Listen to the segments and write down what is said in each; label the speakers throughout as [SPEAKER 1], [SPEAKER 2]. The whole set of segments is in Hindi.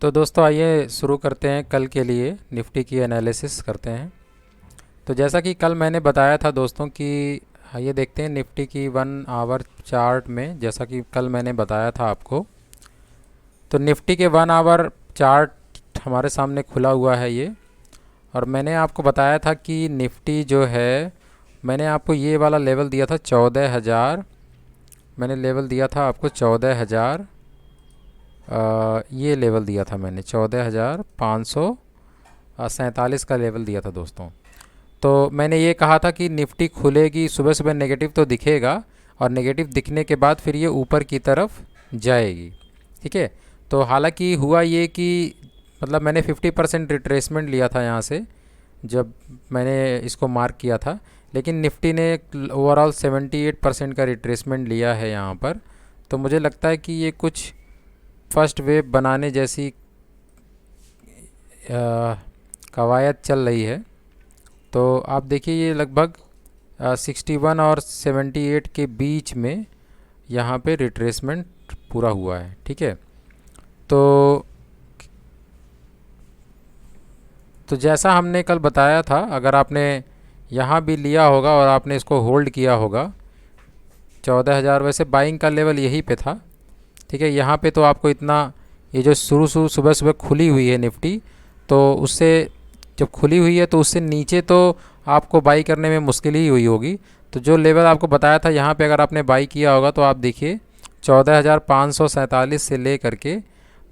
[SPEAKER 1] तो दोस्तों आइए शुरू करते हैं कल के लिए निफ्टी की एनालिसिस करते हैं। तो जैसा कि कल मैंने बताया था दोस्तों कि आइए देखते हैं निफ्टी की 1 आवर चार्ट में। जैसा कि कल मैंने बताया था आपको, तो निफ्टी के 1 आवर चार्ट हमारे सामने खुला हुआ है ये। और मैंने आपको बताया था कि निफ्टी जो है, मैंने आपको ये वाला लेवल दिया था 14,000। मैंने लेवल दिया था आपको 14,000, ये लेवल दिया था मैंने 14,547 का लेवल दिया था दोस्तों। तो मैंने ये कहा था कि निफ्टी खुलेगी, सुबह सुबह नेगेटिव तो दिखेगा और नेगेटिव दिखने के बाद फिर ये ऊपर की तरफ जाएगी। ठीक है, तो हालांकि हुआ ये कि मतलब मैंने 50% रिट्रेसमेंट लिया था यहाँ से जब मैंने इसको मार्क किया था, लेकिन निफ्टी ने ओवरऑल 78% का रिट्रेसमेंट लिया है यहाँ पर। तो मुझे लगता है कि ये कुछ फर्स्ट वेव बनाने जैसी कवायद चल रही है। तो आप देखिए ये लगभग 61 और 78 के बीच में यहाँ पे रिट्रेसमेंट पूरा हुआ है। ठीक है, तो जैसा हमने कल बताया था, अगर आपने यहाँ भी लिया होगा और आपने इसको होल्ड किया होगा 14,000, वैसे बाइंग का लेवल यहीं पे था। ठीक है, यहाँ पे तो आपको इतना, ये जो शुरू सुबह सुबह खुली हुई है निफ्टी, तो उससे जब खुली हुई है तो उससे नीचे तो आपको बाई करने में मुश्किल ही हुई होगी। तो जो लेवल आपको बताया था यहाँ पे अगर आपने बाई किया होगा तो आप देखिए 14,547 से ले करके,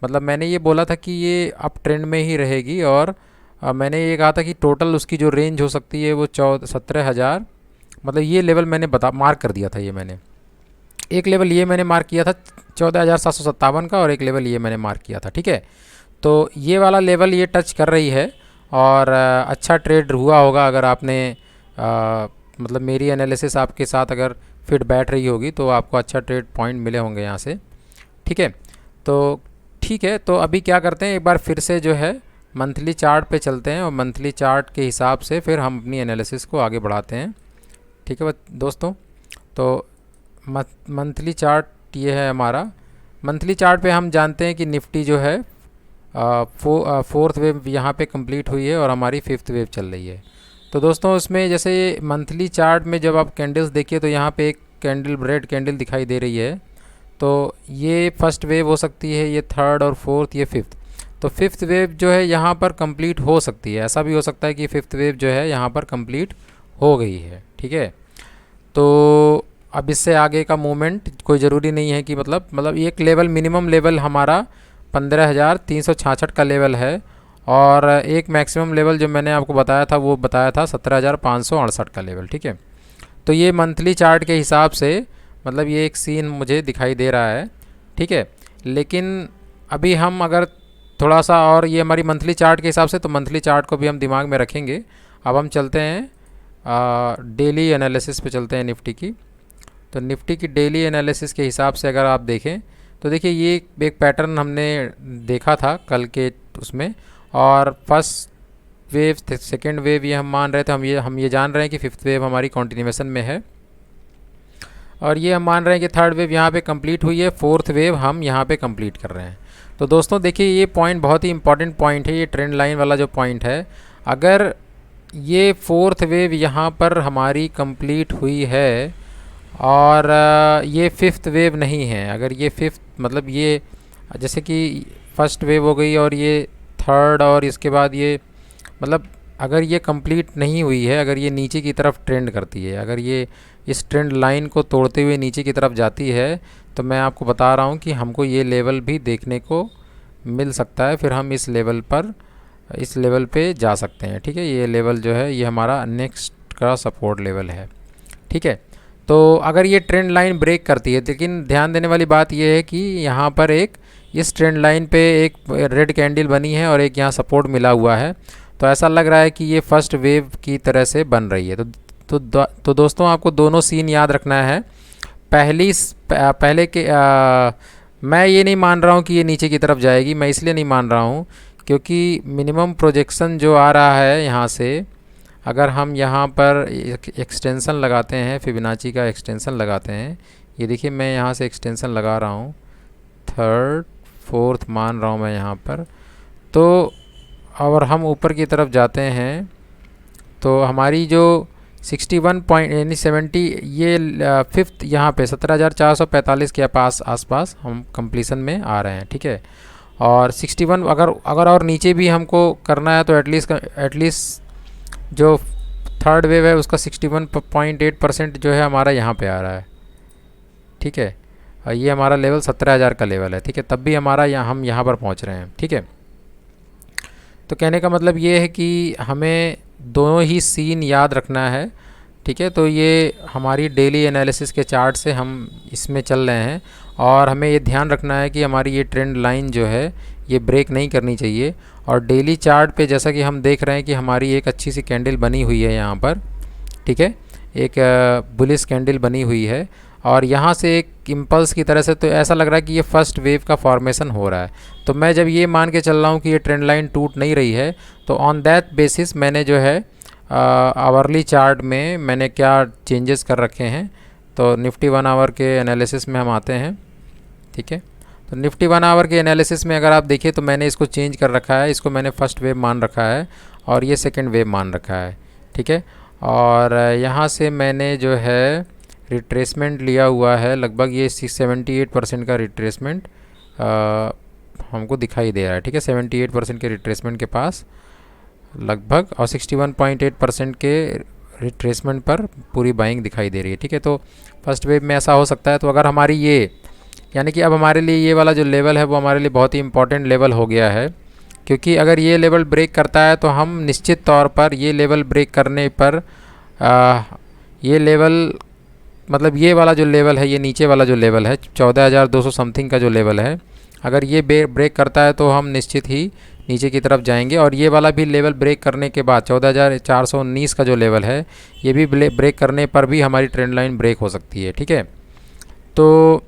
[SPEAKER 1] मतलब मैंने ये बोला था कि ये अप ट्रेंड में ही रहेगी। और मैंने ये कहा था कि टोटल उसकी जो रेंज हो सकती है वो 17,000, मतलब ये लेवल मैंने मार्क कर दिया था। ये मैंने एक लेवल ये मैंने मार्क किया था 14,757 का, और एक लेवल ये मैंने मार्क किया था। ठीक है, तो ये वाला लेवल ये टच कर रही है और अच्छा ट्रेड हुआ होगा अगर आपने मतलब मेरी एनालिसिस आपके साथ अगर फिट बैठ रही होगी तो आपको अच्छा ट्रेड पॉइंट मिले होंगे यहाँ से। ठीक है, तो ठीक है, तो अभी क्या करते हैं, एक बार फिर से जो है मंथली चार्ट पे चलते हैं और मंथली चार्ट के हिसाब से फिर हम अपनी एनालिसिस को आगे बढ़ाते हैं। ठीक है दोस्तों, तो मंथली चार्ट ये है हमारा। मंथली चार्ट पे हम जानते हैं कि निफ्टी जो है फोर्थ वेव यहाँ पे कंप्लीट हुई है और हमारी फिफ्थ वेव चल रही है। तो दोस्तों उसमें जैसे मंथली चार्ट में जब आप कैंडल्स देखिए तो यहाँ पे एक कैंडल, रेड कैंडल दिखाई दे रही है। तो ये फर्स्ट वेव हो सकती है, ये थर्ड और फोर्थ, ये फिफ्थ। तो फिफ्थ वेव जो है यहाँ पर कंप्लीट हो सकती है। ऐसा भी हो सकता है कि फिफ्थ वेव जो है यहाँ पर कंप्लीट हो गई है। ठीक है, तो अब इससे आगे का मूवमेंट कोई ज़रूरी नहीं है कि मतलब एक लेवल, मिनिमम लेवल हमारा 15,366 का लेवल है, और एक मैक्सिमम लेवल जो मैंने आपको बताया था वो बताया था 17,568 का लेवल। ठीक है, तो ये मंथली चार्ट के हिसाब से मतलब ये एक सीन मुझे दिखाई दे रहा है। ठीक है, लेकिन अभी हम अगर थोड़ा सा, और ये हमारी मंथली चार्ट के हिसाब से, तो मंथली चार्ट को भी हम दिमाग में रखेंगे। अब हम चलते हैं डेली एनालिसिस पे चलते हैं निफ्टी की। तो निफ्टी की डेली एनालिसिस के हिसाब से अगर आप देखें तो देखिए ये एक पैटर्न हमने देखा था कल के उसमें, और फर्स्ट वेव, सेकेंड वेव ये हम मान रहे थे, हम ये जान रहे हैं कि फिफ्थ वेव हमारी कॉन्टिन्यूएशन में है, और ये हम मान रहे हैं कि थर्ड वेव यहाँ पे कंप्लीट हुई है, फोर्थ वेव हम यहाँ पे कंप्लीट कर रहे हैं। तो दोस्तों देखिए ये पॉइंट बहुत ही इंपॉर्टेंट पॉइंट है, ये ट्रेंड लाइन वाला जो पॉइंट है। अगर ये फोर्थ वेव यहाँ पर हमारी कंप्लीट हुई है और ये फिफ्थ वेव नहीं है, अगर ये फिफ्थ मतलब ये जैसे कि फर्स्ट वेव हो गई और ये थर्ड, और इसके बाद ये मतलब अगर ये कंप्लीट नहीं हुई है, अगर ये नीचे की तरफ ट्रेंड करती है, अगर ये इस ट्रेंड लाइन को तोड़ते हुए नीचे की तरफ जाती है, तो मैं आपको बता रहा हूँ कि हमको ये लेवल भी देखने को मिल सकता है। फिर हम इस लेवल पे जा सकते हैं। ठीक है, ये लेवल जो है ये हमारा नेक्स्ट का सपोर्ट लेवल है। ठीक है, तो अगर ये ट्रेंड लाइन ब्रेक करती है, लेकिन ध्यान देने वाली बात ये है कि यहाँ पर एक इस ट्रेंड लाइन पे एक रेड कैंडल बनी है और एक यहाँ सपोर्ट मिला हुआ है। तो ऐसा लग रहा है कि ये फर्स्ट वेव की तरह से बन रही है। तो दोस्तों आपको दोनों सीन याद रखना है। पहले के मैं ये नहीं मान रहा हूँ कि ये नीचे की तरफ जाएगी। मैं इसलिए नहीं मान रहा हूँ क्योंकि मिनिमम प्रोजेक्शन जो आ रहा है यहाँ से, अगर हम यहाँ पर एक्सटेंशन लगाते हैं, फिबोनाची का एक्सटेंशन लगाते हैं, ये देखिए मैं यहाँ से एक्सटेंशन लगा रहा हूँ, थर्ड फोर्थ मान रहा हूँ मैं यहाँ पर, तो और हम ऊपर की तरफ जाते हैं तो हमारी जो 61 पॉइंट यानी 70 ये फिफ्थ यहाँ पे 17,445 के आसपास हम कंप्लीसन में आ रहे हैं, ठीक है। और 61 अगर और नीचे भी हमको करना है तो एटलीस्ट जो थर्ड वेव है उसका 61.8% जो है हमारा यहाँ पे आ रहा है, ठीक है। ये हमारा लेवल 17,000 का लेवल है, ठीक है। तब भी हमारा हम यहाँ पर पहुँच रहे हैं, ठीक है। तो कहने का मतलब ये है कि हमें दोनों ही सीन याद रखना है, ठीक है। तो ये हमारी डेली एनालिसिस के चार्ट से हम इसमें चल रहे हैं और हमें ये ध्यान रखना है कि हमारी ये ट्रेंड लाइन जो है ये ब्रेक नहीं करनी चाहिए। और डेली चार्ट पे जैसा कि हम देख रहे हैं कि हमारी एक अच्छी सी कैंडल बनी हुई है यहाँ पर, ठीक है, एक बुलिश कैंडल बनी हुई है और यहाँ से एक इम्पल्स की तरह से तो ऐसा लग रहा है कि ये फर्स्ट वेव का फॉर्मेशन हो रहा है। तो मैं जब ये मान के चल रहा हूँ कि ये ट्रेंड लाइन टूट नहीं रही है तो ऑन दैट बेसिस मैंने जो है आवरली चार्ट में मैंने क्या चेंजेस कर रखे हैं। तो निफ्टी 1 आवर के एनालिसिस में हम आते हैं, ठीक है। तो निफ्टी 1 आवर के एनालिसिस में अगर आप देखिए तो मैंने इसको चेंज कर रखा है, इसको मैंने फर्स्ट वेव मान रखा है और ये सेकंड वेव मान रखा है, ठीक है। और यहाँ से मैंने जो है रिट्रेसमेंट लिया हुआ है, लगभग ये 78% का रिट्रेसमेंट हमको दिखाई दे रहा है, ठीक है। 78% के रिट्रेसमेंट के पास लगभग और 61.8% के रिट्रेसमेंट पर पूरी बाइंग दिखाई दे रही है, ठीक है। तो फर्स्ट वेव में ऐसा हो सकता है। तो अगर हमारी ये यानी कि अब हमारे लिए ये वाला जो लेवल है वो हमारे लिए बहुत ही इंपॉर्टेंट लेवल हो गया है, क्योंकि अगर ये लेवल ब्रेक करता है तो हम निश्चित तौर पर ये लेवल ब्रेक करने पर ये लेवल मतलब ये वाला जो लेवल है, ये नीचे वाला जो लेवल है 14,200 समथिंग का जो लेवल है, अगर ये ब्रेक करता है तो हम निश्चित ही नीचे की तरफ जाएंगे। और ये वाला भी लेवल ब्रेक करने के बाद 14,419 का जो लेवल है ये भी ब्रेक करने पर भी हमारी ट्रेंड लाइन ब्रेक हो सकती है, ठीक है। तो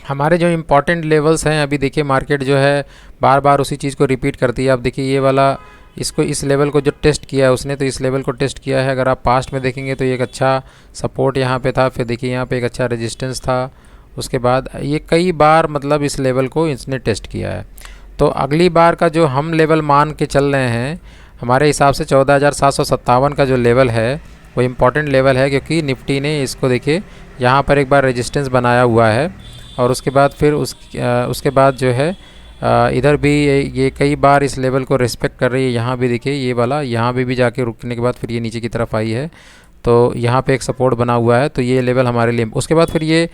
[SPEAKER 1] हमारे जो इम्पॉर्टेंट लेवल्स हैं, अभी देखिए मार्केट जो है बार बार उसी चीज़ को रिपीट करती है। आप देखिए ये वाला इस लेवल को जो टेस्ट किया है उसने, तो इस लेवल को टेस्ट किया है। अगर आप पास्ट में देखेंगे तो ये एक अच्छा सपोर्ट यहाँ पे था, फिर देखिए यहाँ पे एक अच्छा रेजिस्टेंस था, उसके बाद ये कई बार मतलब इस लेवल को इसने टेस्ट किया है। तो अगली बार का जो हम लेवल मान के चल रहे हैं हमारे हिसाब से 14,757 का जो लेवल है वो इम्पॉर्टेंट लेवल है, क्योंकि निफ्टी ने इसको देखिए यहाँ पर एक बार रेजिस्टेंस बनाया हुआ है और उसके बाद फिर उसके बाद जो है इधर भी ये कई बार इस लेवल को रिस्पेक्ट कर रही है। यहाँ भी देखिए ये वाला यहाँ भी जाके रुकने के बाद फिर ये नीचे की तरफ आई है, तो यहाँ पे एक सपोर्ट बना हुआ है। तो ये लेवल हमारे लिए, उसके बाद फिर ये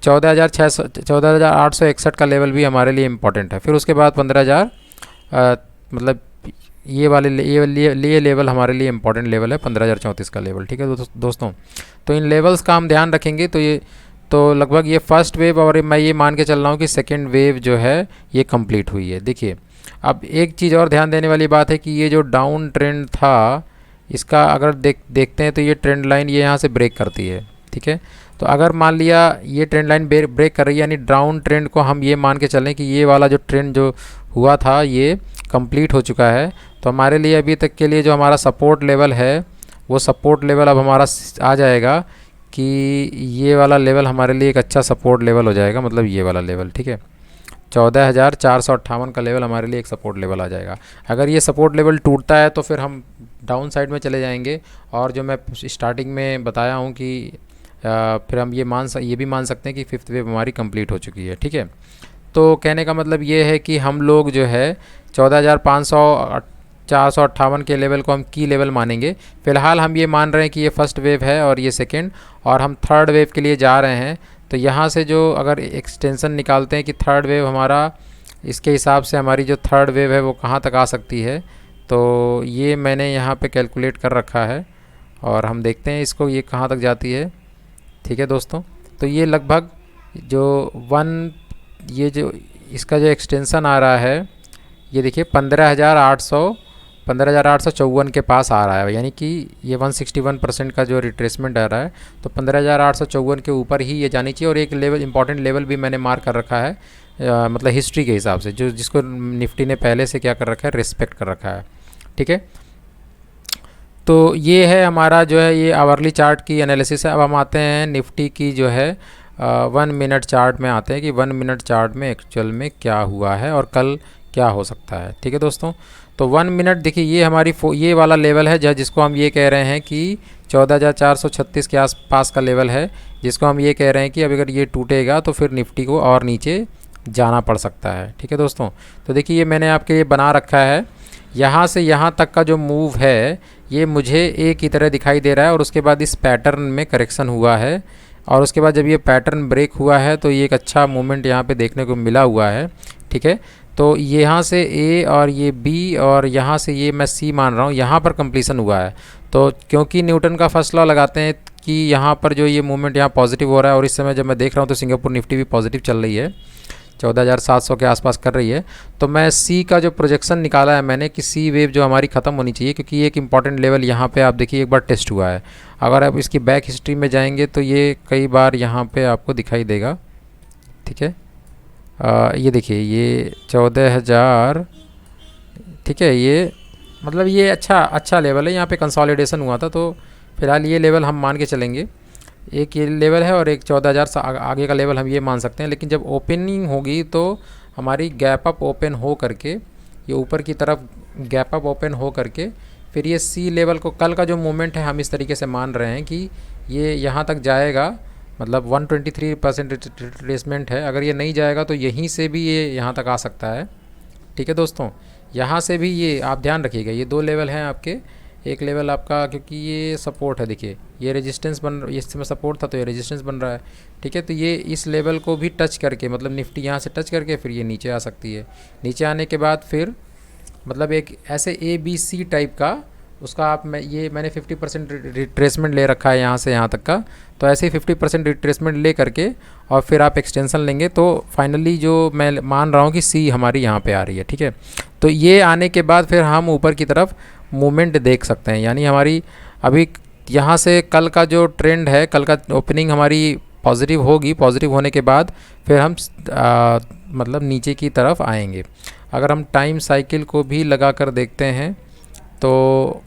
[SPEAKER 1] 14,861 का लेवल भी हमारे लिए इम्पॉर्टेंट है। फिर उसके बाद 15,000 मतलब ये वाले ये लेवल हमारे लिए इम्पॉर्टेंट लेवल है 15,034 का लेवल, ठीक है दोस्तों। तो इन लेवल्स का हम ध्यान रखेंगे तो लगभग ये फर्स्ट वेव और मैं ये मान के चल रहा हूँ कि सेकेंड वेव जो है ये कंप्लीट हुई है। देखिए अब एक चीज़ और ध्यान देने वाली बात है कि ये जो डाउन ट्रेंड था इसका अगर देखते हैं तो ये ट्रेंड लाइन ये यहाँ से ब्रेक करती है, ठीक है। तो अगर मान लिया ये ट्रेंड लाइन ब्रेक कर रही है, यानी डाउन ट्रेंड को हम ये मान के चलें कि ये वाला जो ट्रेंड जो हुआ था ये कंप्लीट हो चुका है। तो हमारे लिए अभी तक के लिए जो हमारा सपोर्ट लेवल है वो सपोर्ट लेवल अब हमारा आ जाएगा कि ये वाला लेवल हमारे लिए एक अच्छा सपोर्ट लेवल हो जाएगा, मतलब ये वाला लेवल, ठीक है। 14,458 का लेवल हमारे लिए एक सपोर्ट लेवल आ जाएगा। अगर ये सपोर्ट लेवल टूटता है तो फिर हम डाउन साइड में चले जाएंगे और जो मैं स्टार्टिंग में बताया हूँ कि फिर हम ये भी मान सकते हैं कि फिफ्थ वेव हमारी कंप्लीट हो चुकी है, ठीक है। तो कहने का मतलब ये है कि हम लोग जो है 14,458 के लेवल को हम की लेवल मानेंगे। फ़िलहाल हम ये मान रहे हैं कि ये फर्स्ट वेव है और ये सेकंड, और हम थर्ड वेव के लिए जा रहे हैं। तो यहाँ से जो अगर एक्सटेंशन निकालते हैं कि थर्ड वेव हमारा, इसके हिसाब से हमारी जो थर्ड वेव है वो कहाँ तक आ सकती है, तो ये मैंने यहाँ पे कैलकुलेट कर रखा है और हम देखते हैं इसको ये कहाँ तक जाती है, ठीक है दोस्तों। तो ये लगभग ये जो इसका जो एक्सटेंशन आ रहा है ये देखिए 15,854 के पास आ रहा है, यानी कि ये 161% का जो रिट्रेसमेंट आ रहा है। तो 15,854 के ऊपर ही ये जानी चाहिए। और एक लेवल इंपॉर्टेंट लेवल भी मैंने मार्क कर रखा है, मतलब हिस्ट्री के हिसाब से जिसको निफ्टी ने पहले से क्या कर रखा है, रिस्पेक्ट कर रखा है, ठीक है। तो ये है हमारा जो है ये आवरली चार्ट की एनालिसिस है। अब हम आते हैं निफ्टी की जो है 1 मिनट चार्ट में आते हैं कि 1 मिनट चार्ट में एक्चुअल में क्या हुआ है और कल क्या हो सकता है। ठीक है दोस्तों, तो 1 मिनट देखिए ये हमारी ये वाला लेवल है जिसको हम ये कह रहे हैं कि 14,436 के आसपास का लेवल है, जिसको हम ये कह रहे हैं कि अब अगर ये टूटेगा तो फिर निफ्टी को और नीचे जाना पड़ सकता है। ठीक है दोस्तों, तो देखिए ये मैंने आपके लिए बना रखा है, यहाँ से यहाँ तक का जो मूव है ये मुझे ए की तरह दिखाई दे रहा है, और उसके बाद इस पैटर्न में करेक्शन हुआ है, और उसके बाद जब ये पैटर्न ब्रेक हुआ है तो ये एक अच्छा मूवमेंट यहाँ पे देखने को मिला हुआ है। ठीक है, तो यहाँ से ए और ये बी और यहाँ से ये मैं सी मान रहा हूँ, यहाँ पर कंप्लीसन हुआ है। तो क्योंकि न्यूटन का फर्स्ट लॉ लगाते हैं कि यहाँ पर जो ये मूवमेंट यहाँ पॉजिटिव हो रहा है, और इस समय जब मैं देख रहा हूँ तो सिंगापुर निफ्टी भी पॉजिटिव चल रही है, 14,700 के आसपास कर रही है। तो मैं सी का जो प्रोजेक्शन निकाला है मैंने कि सी वेव जो हमारी ख़त्म होनी चाहिए, क्योंकि ये एक इंपॉर्टेंट लेवल यहाँ पे आप देखिए एक बार टेस्ट हुआ है। अगर आप इसकी बैक हिस्ट्री में जाएंगे तो ये कई बार यहाँ पे आपको दिखाई देगा। ठीक है, ये देखिए ये 14,000, ठीक है, ये मतलब ये अच्छा लेवल है, यहाँ पे कंसोलिडेशन हुआ था, तो फिलहाल ये लेवल हम मान के चलेंगे। एक ये लेवल है और एक 14,000 से आगे का लेवल हम ये मान सकते हैं। लेकिन जब ओपनिंग होगी तो हमारी गैप अप ओपन हो करके ये ऊपर की तरफ गैप अप ओपन हो करके फिर ये सी लेवल को, कल का जो मूवमेंट है हम इस तरीके से मान रहे हैं कि ये यहाँ तक जाएगा, मतलब 123% रिट्रेसमेंट है। अगर ये नहीं जाएगा तो यहीं से भी ये यहाँ तक आ सकता है। ठीक है दोस्तों, यहाँ से भी ये आप ध्यान रखिएगा, ये दो लेवल हैं आपके। एक लेवल आपका, क्योंकि ये सपोर्ट है, देखिए ये रेजिस्टेंस बन, इस समय सपोर्ट था तो ये रेजिस्टेंस बन रहा है। ठीक है, तो ये इस लेवल को भी टच करके, मतलब निफ्टी यहाँ से टच करके फिर ये नीचे आ सकती है। नीचे आने के बाद फिर मतलब एक ऐसे ए बी सी टाइप का उसका आप मैंने 50% रिट्रेसमेंट ले रखा है यहाँ से यहाँ तक का, तो ऐसे ही 50% रिट्रेसमेंट ले करके और फिर आप एक्सटेंशन लेंगे तो फाइनली जो मैं मान रहा हूँ कि सी हमारी यहाँ पे आ रही है। ठीक है, तो ये आने के बाद फिर हम ऊपर की तरफ मूवमेंट देख सकते हैं, यानी हमारी अभी यहाँ से कल का जो ट्रेंड है, कल का ओपनिंग हमारी पॉजिटिव होगी, पॉजिटिव होने के बाद फिर हम मतलब नीचे की तरफ आएंगे। अगर हम टाइम साइकिल को भी लगा कर देखते हैं तो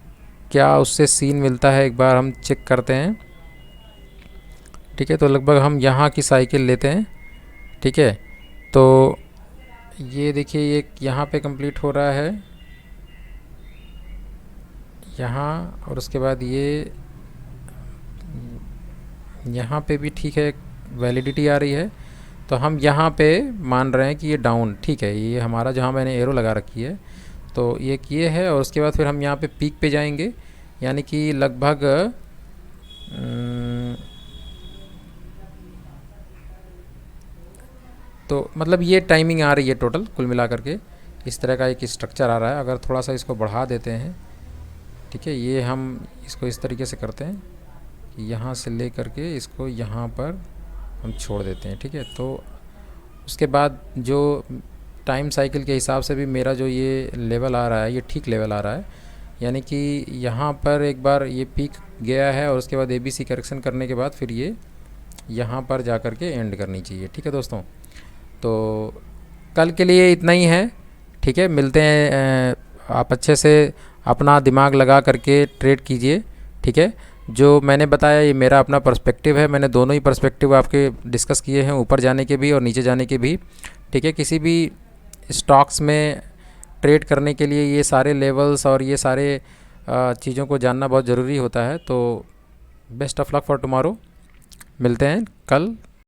[SPEAKER 1] क्या उससे सीन मिलता है, एक बार हम चेक करते हैं। ठीक है, तो लगभग हम यहाँ की साइकिल लेते हैं। ठीक है, तो ये देखिए ये यहाँ पे कंप्लीट हो रहा है यहाँ, और उसके बाद ये यहाँ पे भी ठीक है वैलिडिटी आ रही है, तो हम यहाँ पे मान रहे हैं कि ये डाउन। ठीक है, ये हमारा जहाँ मैंने एरो लगा रखी है तो ये है, और उसके बाद फिर हम यहाँ पे पीक पे जाएंगे, यानी कि लगभग तो मतलब ये टाइमिंग आ रही है टोटल कुल मिला करके, इस तरह का एक स्ट्रक्चर आ रहा है। अगर थोड़ा सा इसको बढ़ा देते हैं, ठीक है, ये हम इसको इस तरीके से करते हैं कि यहाँ से ले करके इसको यहाँ पर हम छोड़ देते हैं। ठीक है, तो उसके बाद जो टाइम साइकिल के हिसाब से भी मेरा जो ये लेवल आ रहा है ये ठीक लेवल आ रहा है, यानी कि यहाँ पर एक बार ये पीक गया है और उसके बाद ABC करेक्शन करने के बाद फिर ये यहाँ पर जा कर के एंड करनी चाहिए। ठीक है दोस्तों, तो कल के लिए इतना ही है। ठीक है, मिलते हैं। आप अच्छे से अपना दिमाग लगा करके ट्रेड कीजिए। ठीक है, जो मैंने बताया ये मेरा अपना पर्सपेक्टिव है, मैंने दोनों ही पर्सपेक्टिव आपके डिस्कस किए हैं, ऊपर जाने के भी और नीचे जाने के भी। ठीक है, किसी भी स्टॉक्स में ट्रेड करने के लिए ये सारे लेवल्स और ये सारे चीज़ों को जानना बहुत ज़रूरी होता है। तो best of luck for tomorrow, मिलते हैं कल।